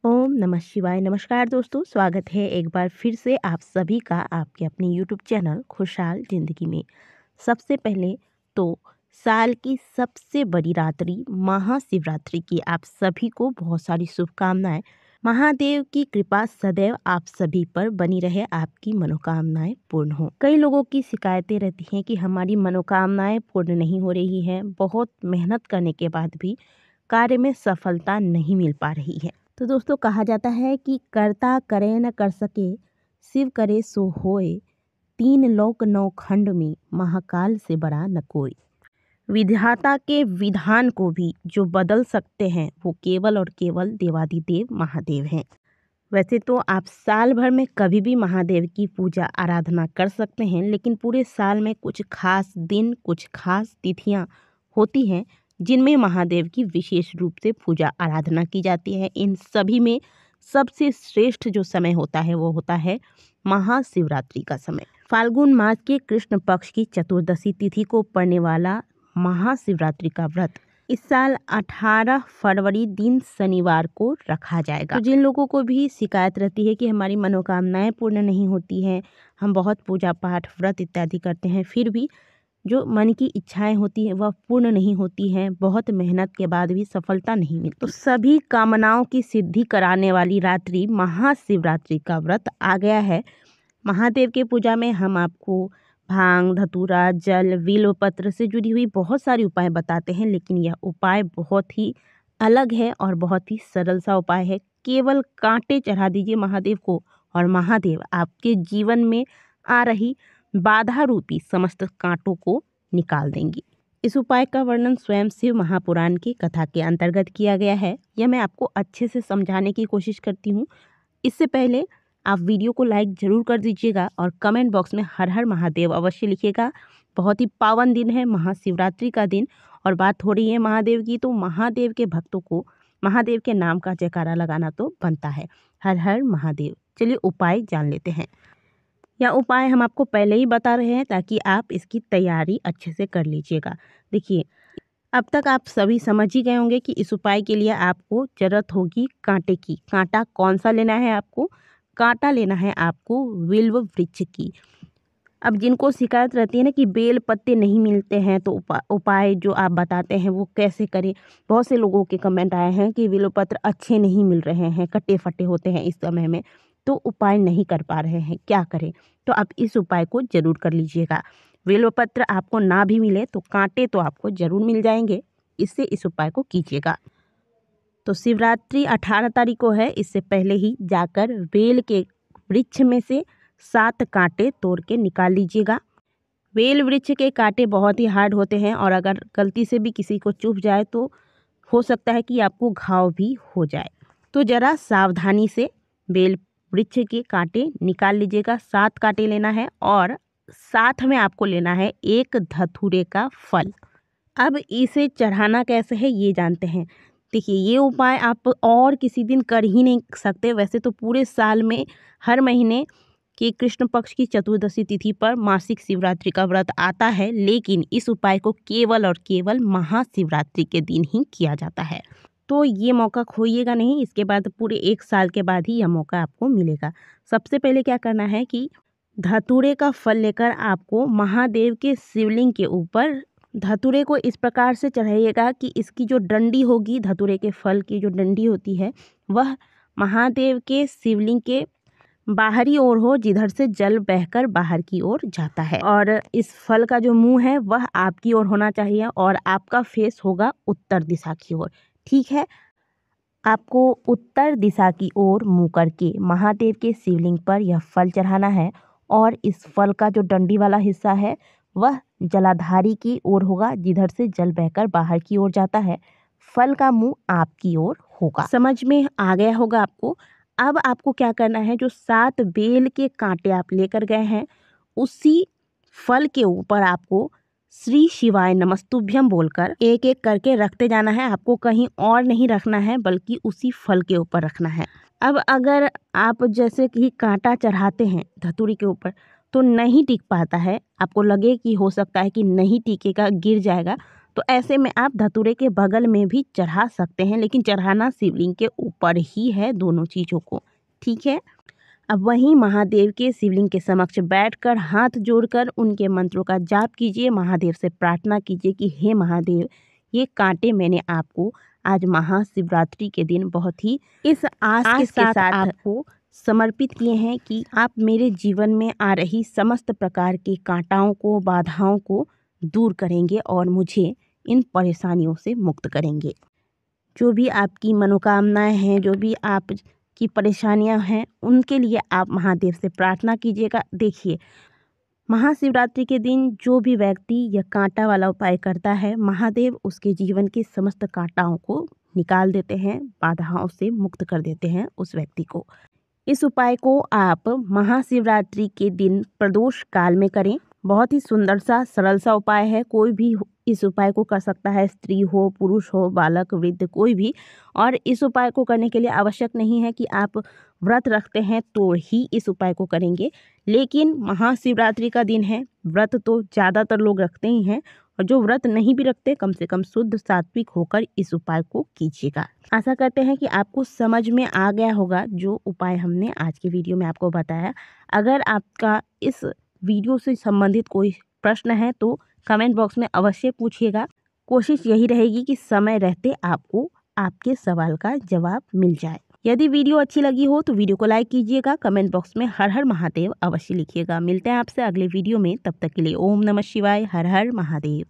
ओम नमः शिवाय। नमस्कार दोस्तों, स्वागत है एक बार फिर से आप सभी का आपके अपने यूट्यूब चैनल खुशहाल ज़िंदगी में। सबसे पहले तो साल की सबसे बड़ी रात्रि महाशिवरात्रि की आप सभी को बहुत सारी शुभकामनाएं। महादेव की कृपा सदैव आप सभी पर बनी रहे, आपकी मनोकामनाएं पूर्ण हो। कई लोगों की शिकायतें रहती हैं कि हमारी मनोकामनाएं पूर्ण नहीं हो रही हैं, बहुत मेहनत करने के बाद भी कार्य में सफलता नहीं मिल पा रही है। तो दोस्तों, कहा जाता है कि कर्ता करे न कर सके, शिव करे सो होए, तीन लोक नौ खंड में महाकाल से बड़ा न कोई। विधाता के विधान को भी जो बदल सकते हैं वो केवल और केवल देवादिदेव महादेव हैं। वैसे तो आप साल भर में कभी भी महादेव की पूजा आराधना कर सकते हैं, लेकिन पूरे साल में कुछ खास दिन, कुछ खास तिथियां होती हैं जिनमें महादेव की विशेष रूप से पूजा आराधना की जाती है। इन सभी में सबसे श्रेष्ठ जो समय होता है वो होता है महाशिवरात्रि का समय। फाल्गुन मास के कृष्ण पक्ष की चतुर्दशी तिथि को पड़ने वाला महाशिवरात्रि का व्रत इस साल 18 फरवरी दिन शनिवार को रखा जाएगा। तो जिन लोगों को भी शिकायत रहती है कि हमारी मनोकामनाएं पूर्ण नहीं होती हैं, हम बहुत पूजा पाठ व्रत इत्यादि करते हैं, फिर भी जो मन की इच्छाएं होती हैं वह पूर्ण नहीं होती हैं, बहुत मेहनत के बाद भी सफलता नहीं मिलती, तो सभी कामनाओं की सिद्धि कराने वाली रात्रि महाशिवरात्रि का व्रत आ गया है। महादेव के पूजा में हम आपको भांग, धतूरा, जल, बिल्व पत्र से जुड़ी हुई बहुत सारी उपाय बताते हैं, लेकिन यह उपाय बहुत ही अलग है और बहुत ही सरल सा उपाय है। केवल कांटे चढ़ा दीजिए महादेव को और महादेव आपके जीवन में आ रही बाधा रूपी समस्त कांटों को निकाल देंगी। इस उपाय का वर्णन स्वयं शिव महापुराण की कथा के अंतर्गत किया गया है। यह मैं आपको अच्छे से समझाने की कोशिश करती हूँ। इससे पहले आप वीडियो को लाइक जरूर कर दीजिएगा और कमेंट बॉक्स में हर हर महादेव अवश्य लिखिएगा। बहुत ही पावन दिन है महाशिवरात्रि का दिन, और बात हो रही है महादेव की, तो महादेव के भक्तों को महादेव के नाम का जयकारा लगाना तो बनता है। हर हर महादेव। चलिए उपाय जान लेते हैं। यह उपाय हम आपको पहले ही बता रहे हैं ताकि आप इसकी तैयारी अच्छे से कर लीजिएगा। देखिए, अब तक आप सभी समझ ही गए होंगे कि इस उपाय के लिए आपको ज़रूरत होगी कांटे की। कांटा कौन सा लेना है आपको? कांटा लेना है आपको बिल्व वृक्ष की। अब जिनको शिकायत रहती है ना कि बेल पत्ते नहीं मिलते हैं, तो उपाय जो आप बताते हैं वो कैसे करें। बहुत से लोगों के कमेंट आए हैं कि बिल्व पत्र अच्छे नहीं मिल रहे हैं, कटे फटे होते हैं इस समय में, तो उपाय नहीं कर पा रहे हैं, क्या करें? तो आप इस उपाय को ज़रूर कर लीजिएगा। बिल्व पत्र आपको ना भी मिले तो कांटे तो आपको ज़रूर मिल जाएंगे, इससे इस उपाय को कीजिएगा। तो शिवरात्रि 18 तारीख को है, इससे पहले ही जाकर बेल के वृक्ष में से 7 कांटे तोड़ के निकाल लीजिएगा। बेल वृक्ष के कांटे बहुत ही हार्ड होते हैं और अगर गलती से भी किसी को चुभ जाए तो हो सकता है कि आपको घाव भी हो जाए, तो ज़रा सावधानी से बेल वृक्ष के कांटे निकाल लीजिएगा। 7 कांटे लेना है और साथ में आपको लेना है एक धतूरे का फल। अब इसे चढ़ाना कैसे है ये जानते हैं। देखिए, ये उपाय आप और किसी दिन कर ही नहीं सकते। वैसे तो पूरे साल में हर महीने कि कृष्ण पक्ष की चतुर्दशी तिथि पर मासिक शिवरात्रि का व्रत आता है, लेकिन इस उपाय को केवल और केवल महाशिवरात्रि के दिन ही किया जाता है। तो ये मौका खोइएगा नहीं, इसके बाद पूरे एक साल के बाद ही यह मौका आपको मिलेगा। सबसे पहले क्या करना है कि धतूरे का फल लेकर आपको महादेव के शिवलिंग के ऊपर धतूरे को इस प्रकार से चढ़ाइएगा कि इसकी जो डंडी होगी, धतूरे के फल की जो डंडी होती है, वह महादेव के शिवलिंग के बाहरी ओर हो, जिधर से जल बहकर बाहर की ओर जाता है। और इस फल का जो मुंह है वह आपकी ओर होना चाहिए और आपका फेस होगा उत्तर दिशा की ओर। ठीक है, आपको उत्तर दिशा की ओर मुंह करके महादेव के शिवलिंग पर यह फल चढ़ाना है और इस फल का जो डंडी वाला हिस्सा है वह जलाधारी की ओर होगा, जिधर से जल बहकर बाहर की ओर जाता है। फल का मुंह आपकी ओर होगा। समझ में आ गया होगा आपको। अब आपको क्या करना है, जो 7 बेल के कांटे आप लेकर गए हैं उसी फल के ऊपर आपको श्री शिवाय नमस्तुभ्यम बोलकर एक एक करके रखते जाना है। आपको कहीं और नहीं रखना है बल्कि उसी फल के ऊपर रखना है। अब अगर आप जैसे कि कांटा चढ़ाते हैं धतूरी के ऊपर तो नहीं टिक पाता है, आपको लगे कि हो सकता है कि नहीं टिकेगा, गिर जाएगा, तो ऐसे में आप धतूरे के बगल में भी चढ़ा सकते हैं, लेकिन चढ़ाना शिवलिंग के ऊपर ही है दोनों चीज़ों को, ठीक है। अब वहीं महादेव के शिवलिंग के समक्ष बैठकर हाथ जोड़कर उनके मंत्रों का जाप कीजिए। महादेव से प्रार्थना कीजिए कि हे महादेव, ये कांटे मैंने आपको आज महाशिवरात्रि के दिन बहुत ही इस आस के साथ आपको समर्पित किए हैं कि आप मेरे जीवन में आ रही समस्त प्रकार के कांटाओं को, बाधाओं को दूर करेंगे और मुझे इन परेशानियों से मुक्त करेंगे। जो भी आपकी मनोकामनाएं हैं, जो भी आप की परेशानियां हैं, उनके लिए आप महादेव से प्रार्थना कीजिएगा। देखिए, महाशिवरात्रि के दिन जो भी व्यक्ति यह कांटा वाला उपाय करता है, महादेव उसके जीवन के समस्त कांटाओं को निकाल देते हैं, बाधाओं से मुक्त कर देते हैं उस व्यक्ति को। इस उपाय को आप महाशिवरात्रि के दिन प्रदोष काल में करें। बहुत ही सुंदर सा सरल सा उपाय है, कोई भी इस उपाय को कर सकता है, स्त्री हो, पुरुष हो, बालक, वृद्ध, कोई भी। और इस उपाय को करने के लिए आवश्यक नहीं है कि आप व्रत रखते हैं तो ही इस उपाय को करेंगे, लेकिन महाशिवरात्रि का दिन है, व्रत तो ज़्यादातर लोग रखते ही हैं, और जो व्रत नहीं भी रखते कम से कम शुद्ध सात्विक होकर इस उपाय को कीजिएगा। आशा करते हैं कि आपको समझ में आ गया होगा जो उपाय हमने आज की वीडियो में आपको बताया। अगर आपका इस वीडियो से संबंधित कोई प्रश्न है तो कमेंट बॉक्स में अवश्य पूछिएगा। कोशिश यही रहेगी कि समय रहते आपको आपके सवाल का जवाब मिल जाए। यदि वीडियो अच्छी लगी हो तो वीडियो को लाइक कीजिएगा, कमेंट बॉक्स में हर हर महादेव अवश्य लिखिएगा। मिलते हैं आपसे अगले वीडियो में, तब तक के लिए ओम नमः शिवाय, हर हर महादेव।